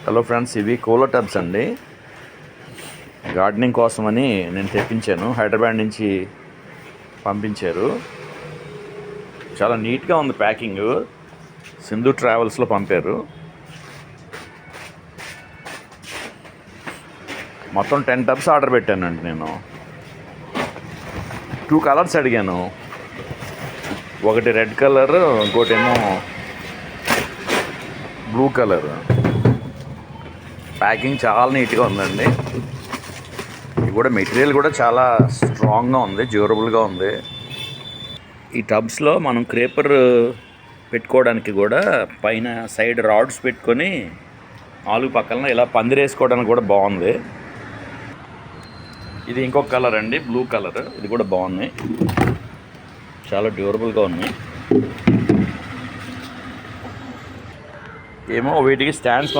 Hello friends, ఇవి cooler tubs అండి. Gardening కోసమని నేను తెప్పించాను. హైదరాబాద్ నుంచి పంపించారు. చాలా నీట్గా ఉంది ప్యాకింగ్. సింధు ట్రావెల్స్లో పంపారు. మొత్తం 10 టబ్స్ ఆర్డర్ పెట్టానండి. నేను 2 కలర్స్ అడిగాను. ఒకటి రెడ్ కలర్, ఇంకోటేమో బ్లూ కలర్. ప్యాకింగ్ చాలా నీట్గా ఉందండి. ఇది కూడా మెటీరియల్ కూడా చాలా స్ట్రాంగ్గా ఉంది, డ్యూరబుల్గా ఉంది. ఈ టబ్స్లో మనం క్రేపర్ పెట్టుకోవడానికి కూడా పైన సైడ్ రాడ్స్ పెట్టుకొని నాలుగు పక్కన ఇలా పందిరేసుకోవడానికి కూడా బాగుంది. ఇది ఇంకొక కలర్ అండి, బ్లూ కలర్. ఇది కూడా బాగుంది, చాలా డ్యూరబుల్గా ఉంది. ఏమో వీటికి స్టాండ్స్